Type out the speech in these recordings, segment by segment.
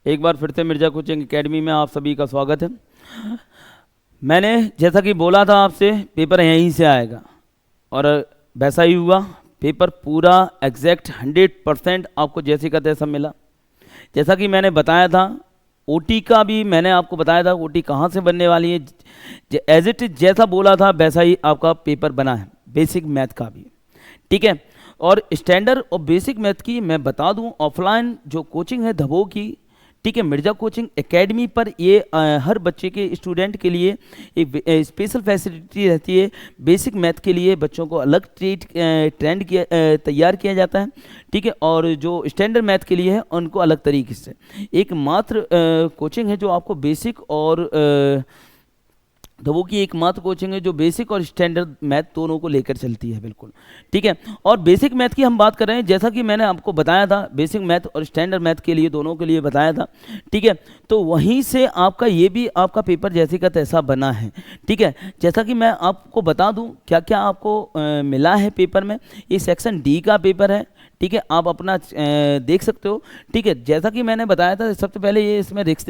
एक बार फिर से मिर्जा कोचिंग एकेडमी में आप सभी का स्वागत है। मैंने जैसा कि बोला था आपसे, पेपर यहीं से आएगा और वैसा ही हुआ। पेपर पूरा एग्जैक्ट 100% आपको जैसे का तैसा मिला। जैसा कि मैंने बताया था, ओटी का भी मैंने आपको बताया था ओटी कहाँ से बनने वाली है। एज इट इज जैसा बोला था वैसा ही आपका पेपर बना है, बेसिक मैथ का भी। ठीक है, और स्टैंडर्ड और बेसिक मैथ की मैं बता दूं, ऑफलाइन जो कोचिंग है धबो की, ठीक है, मिर्जा कोचिंग एकेडमी पर ये हर बच्चे के स्टूडेंट के लिए एक स्पेशल फैसिलिटी रहती है। बेसिक मैथ के लिए बच्चों को अलग ट्रेंड किया तैयार किया जाता है। ठीक है, और जो स्टैंडर्ड मैथ के लिए है उनको अलग तरीके से एकमात्र कोचिंग है जो आपको बेसिक और तो वो की एकमात्र कोचिंग है जो बेसिक और स्टैंडर्ड मैथ दोनों को लेकर चलती है, बिल्कुल। ठीक है, और बेसिक मैथ की हम बात कर रहे हैं, जैसा कि मैंने आपको बताया था बेसिक मैथ और स्टैंडर्ड मैथ के लिए दोनों के लिए बताया था। ठीक है, तो वहीं से आपका ये भी आपका पेपर जैसे का तैसा बना है। ठीक है, जैसा कि मैं आपको बता दूं क्या क्या आपको मिला है पेपर में। ये सेक्शन डी का पेपर है। ठीक है, आप अपना देख सकते हो। ठीक है, जैसा कि मैंने बताया था, सबसे पहले ये इसमें रिक्स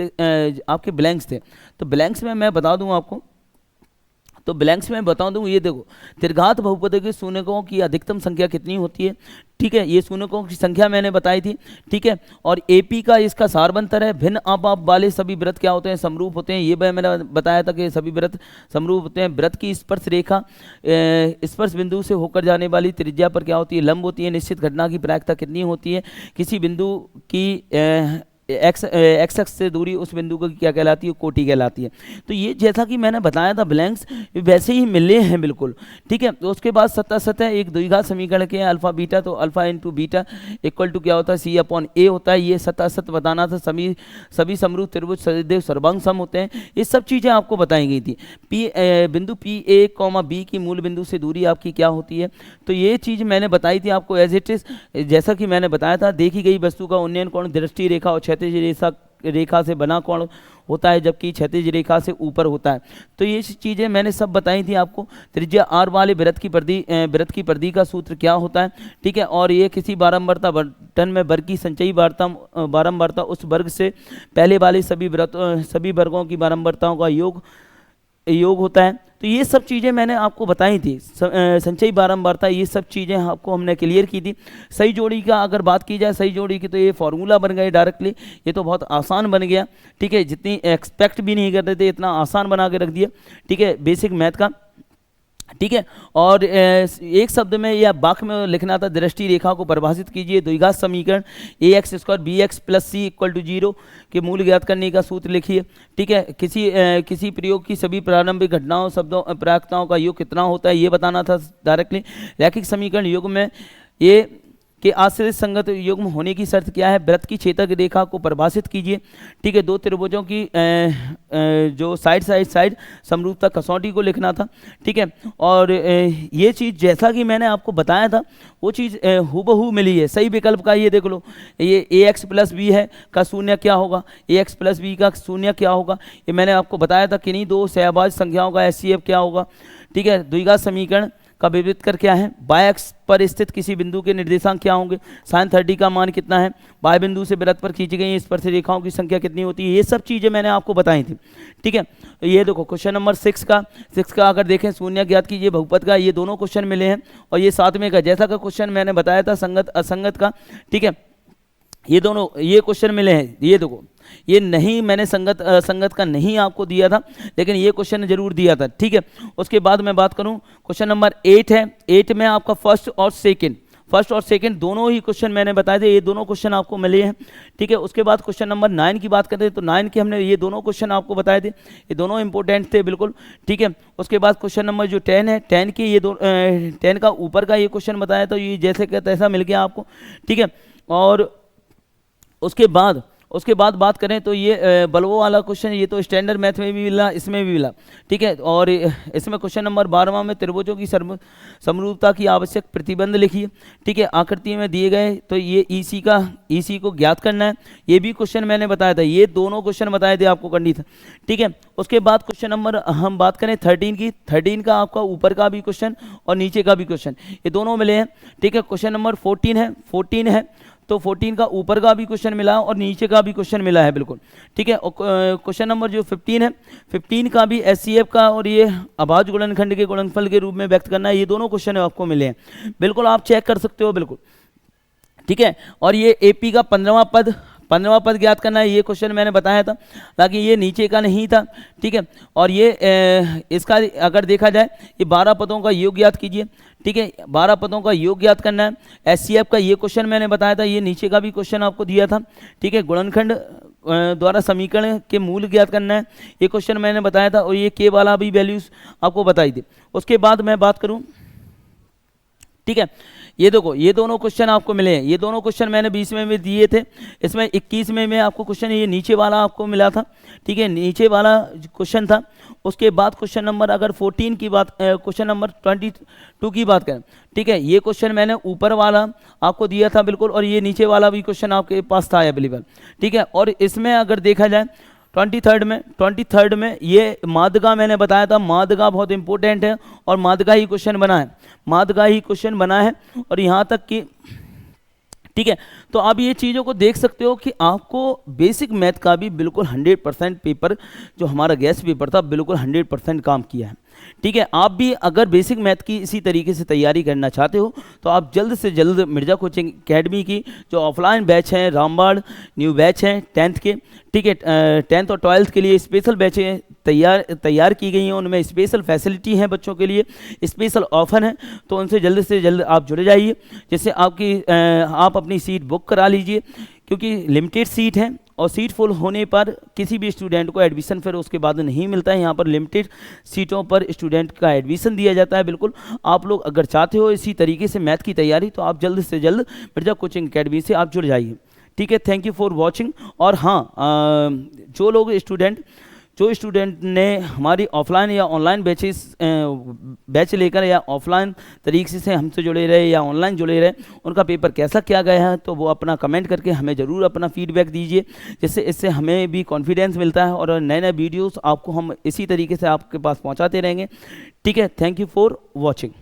आपके ब्लैंक्स थे, तो ब्लैंक्स में मैं बता दूं आपको, तो ब्लैंक्स में बता दूं, ये देखो, त्रिघात बहुपद के शून्यकों की अधिकतम संख्या कितनी होती है। ठीक है, ये शून्यकों की संख्या मैंने बताई थी। ठीक है, और एपी का इसका सारबंतर है। भिन्न आप वाले सभी वृत्त क्या होते हैं, समरूप होते हैं। ये मैंने बताया था कि सभी वृत्त समरूप होते हैं। वृत्त की स्पर्श रेखा स्पर्श बिंदु से होकर जाने वाली त्रिज्या पर क्या होती है, लंब होती है। निश्चित घटना की प्रायिकता कितनी होती है, किसी बिंदु की एक्स एक्स से दूरी उस बिंदु को क्या कहलाती है, कोटि कहलाती है। तो ये जैसा कि मैंने बताया था ब्लैंक्स वैसे ही मिले हैं, बिल्कुल। ठीक है, तो उसके बाद सतह एक द्विघात समीकरण के अल्फा बीटा, तो alpha into beta equal to क्या होता है, सी अपॉन ए होता है। ये सतह बताना था। सभी समरूप त्रिभुज सदिदेव सर्वांग सम होते हैं। ये सब चीज़ें आपको बताई गई थी। बिंदु पी ए कॉमा बी की मूल बिंदु से दूरी आपकी क्या होती है, तो ये चीज़ मैंने बताई थी आपको एज इट इज। जैसा कि मैंने बताया था, देखी गई वस्तु का उन्नयन कोण दृष्टि रेखा और क्षैतिज रेखा से बना कोण होता है, जबकि क्षैतिज रेखा से ऊपर होता है। तो ये चीज़ें मैंने सब बताई थी आपको। त्रिज्या आर वाले वृत्त की परिधि का सूत्र क्या होता है। ठीक है, और ये किसी बारंबारता बंटन में वर्ग की संचयी बारंबारता उस वर्ग से पहले वाले सभी वर्गों की बारंबारताओं का योग होता है। तो ये सब चीज़ें मैंने आपको बताई थी। संचयी बारंबारता, ये सब चीज़ें आपको हमने क्लियर की थी। सही जोड़ी का अगर बात की जाए, सही जोड़ी की, तो ये फॉर्मूला बन गए डायरेक्टली। ये तो बहुत आसान बन गया। ठीक है, जितनी एक्सपेक्ट भी नहीं करते थे इतना आसान बना के रख दिया। ठीक है, बेसिक मैथ का। ठीक है, और एक शब्द में या वाक्य में लिखना था, दृष्टि रेखा को परिभाषित कीजिए। द्विघात समीकरण a x square b x plus c equal to 0 के मूल ज्ञात करने का सूत्र लिखिए। ठीक है, किसी प्रयोग की सभी प्रारंभिक घटनाओं शब्दों प्रायिकताओं का योग कितना होता है, ये बताना था डायरेक्टली। रैखिक समीकरण युग्म में ये कि आश्रित संगत युग्म होने की शर्त क्या है। वृत्त की छेदक रेखा को परिभाषित कीजिए। ठीक है, दो त्रिभुजों की जो साइड समरूपता कसौटी को लिखना था। ठीक है, और ये चीज़ जैसा कि मैंने आपको बताया था वो चीज़ हूबहू मिली है। सही विकल्प का ये देख लो, ये ए एक्स प्लस बी है का शून्य क्या होगा, ए एक्स प्लस बी का शून्य क्या होगा, ये मैंने आपको बताया था। किन्हीं दो सहभाज्य संख्याओं का एचसीएफ क्या होगा। ठीक है, द्विघात समीकरण का विपरीत कर क्या है, बाय एक्स पर स्थित किसी बिंदु के निर्देशांक क्या होंगे, साइन 30 का मान कितना है, बाय बिंदु से वृत्त पर खींची गई स्पर्श रेखाओं की संख्या कितनी होती है। ये सब चीज़ें मैंने आपको बताई थी। ठीक है, ये देखो क्वेश्चन नंबर 6 का अगर देखें, शून्य ज्ञात कीजिए बहुपद का, ये दोनों क्वेश्चन मिले हैं। और ये 7वें का जैसा का क्वेश्चन मैंने बताया था संगत असंगत का। ठीक है, ये दोनों ये क्वेश्चन मिले हैं। ये देखो, ये नहीं मैंने संगत का नहीं आपको दिया था, लेकिन ये क्वेश्चन जरूर दिया था। ठीक है, उसके बाद मैं बात करूं, क्वेश्चन नंबर 8 है। 8 में आपका फर्स्ट और सेकंड दोनों ही क्वेश्चन मैंने बताए थे। ये दोनों क्वेश्चन आपको मिले हैं। ठीक है, उसके बाद क्वेश्चन नंबर 9 की बात करते हैं, तो 9 के हमने ये दोनों क्वेश्चन आपको बताए थे। ये दोनों इंपॉर्टेंट थे, बिल्कुल। ठीक है, उसके बाद क्वेश्चन नंबर जो 10 है, 10 के ये 10 का ऊपर का ये क्वेश्चन बताया, तो ये जैसे का तैसा मिल गया आपको। ठीक है, और उसके बाद बात करें तो ये बल्बों वाला क्वेश्चन, ये तो स्टैंडर्ड मैथ में भी मिला, इसमें भी मिला। ठीक है, और इसमें क्वेश्चन नंबर 12वां में त्रिभुजों की समरूपता की आवश्यक प्रतिबंध लिखिए। ठीक है, आकृति में दिए गए, तो ये ईसी को ज्ञात करना है। ये भी क्वेश्चन मैंने बताया था, ये दोनों क्वेश्चन बताए थे आपको करनी था। ठीक है, उसके बाद क्वेश्चन नंबर हम बात करें 13 का, आपका ऊपर का भी क्वेश्चन और नीचे का भी क्वेश्चन, ये दोनों मिले हैं। ठीक है, क्वेश्चन नंबर 14 है। तो 14 का ऊपर का भी क्वेश्चन मिला है और नीचे का भी क्वेश्चन मिला है बिल्कुल, ठीक है। और क्वेश्चन नंबर जो 15 है, 15 का भी एचसीएफ का और ये अभाज्य गुणनखंड के गुणनफल के रूप में व्यक्त करना है, ये दोनों क्वेश्चन आपको मिले हैं, बिल्कुल आप चेक कर सकते हो बिल्कुल, ठीक है। और ये एपी का 15वां पद ज्ञात करना है, ये क्वेश्चन मैंने बताया था, ताकि ये नीचे का नहीं था, ठीक है। और ये इसका अगर देखा जाए, ये 12 पदों का योग ज्ञात कीजिए, ठीक है, 12 पदों का योग ज्ञात करना है। एचसीएफ का ये क्वेश्चन मैंने बताया था, ये नीचे का भी क्वेश्चन आपको दिया था, ठीक है। गुणनखंड द्वारा समीकरण के मूल ज्ञात करना है, ये क्वेश्चन मैंने बताया था, और ये के वाला भी वैल्यूज आपको बताई थी। उसके बाद मैं बात करूँ, ठीक है, ये देखो ये दोनों क्वेश्चन आपको मिले हैं, ये दोनों क्वेश्चन मैंने 20वें में दिए थे, इसमें 21वें में आपको क्वेश्चन ये नीचे वाला आपको मिला था, ठीक है, नीचे वाला क्वेश्चन था। उसके बाद क्वेश्चन नंबर अगर 14 की बात, क्वेश्चन नंबर 22 की बात करें, ठीक है, ये क्वेश्चन मैंने ऊपर वाला आपको दिया था बिल्कुल, और ये नीचे वाला भी क्वेश्चन आपके पास था अवेलेबल, ठीक है। और इसमें अगर देखा जाए 23rd में ये मादगा मैंने बताया था, मादगा बहुत इंपॉर्टेंट है, और मादगा ही क्वेश्चन बना है, मादगा ही क्वेश्चन बना है, और यहाँ तक कि, ठीक है। तो आप ये चीज़ों को देख सकते हो कि आपको बेसिक मैथ का भी बिल्कुल 100% पेपर, जो हमारा गेस्ट पेपर था, बिल्कुल 100% काम किया है, ठीक है। आप भी अगर बेसिक मैथ की इसी तरीके से तैयारी करना चाहते हो, तो आप जल्द से जल्द मिर्जा कोचिंग एकेडमी की जो ऑफलाइन बैच हैं, रामबाड़ न्यू बैच हैं 10th के, ठीक है, 10th और 12th के लिए स्पेशल बैचें तैयार की गई हैं, उनमें स्पेशल फैसिलिटी हैं बच्चों के लिए, स्पेशल ऑफर हैं, तो उनसे जल्द से जल्द आप जुड़ जाइए, जिससे आप अपनी सीट बुक करा लीजिए, क्योंकि लिमिटेड सीट है, और सीट फुल होने पर किसी भी स्टूडेंट को एडमिशन फिर उसके बाद नहीं मिलता है। यहाँ पर लिमिटेड सीटों पर स्टूडेंट का एडमिशन दिया जाता है। बिल्कुल आप लोग अगर चाहते हो इसी तरीके से मैथ की तैयारी, तो आप जल्द से जल्द मिर्जा कोचिंग एकेडमी से आप जुड़ जाइए, ठीक है। Thank you for watching. और हाँ, जो स्टूडेंट ने हमारी ऑफलाइन या ऑनलाइन बैच लेकर या ऑफलाइन तरीके से हमसे जुड़े रहे या ऑनलाइन जुड़े रहे, उनका पेपर कैसा किया गया है, तो वो अपना कमेंट करके हमें ज़रूर अपना फीडबैक दीजिए, जिससे इससे हमें भी कॉन्फिडेंस मिलता है, और नए नए वीडियोस आपको हम इसी तरीके से आपके पास पहुंचाते रहेंगे, ठीक है। Thank you for watching.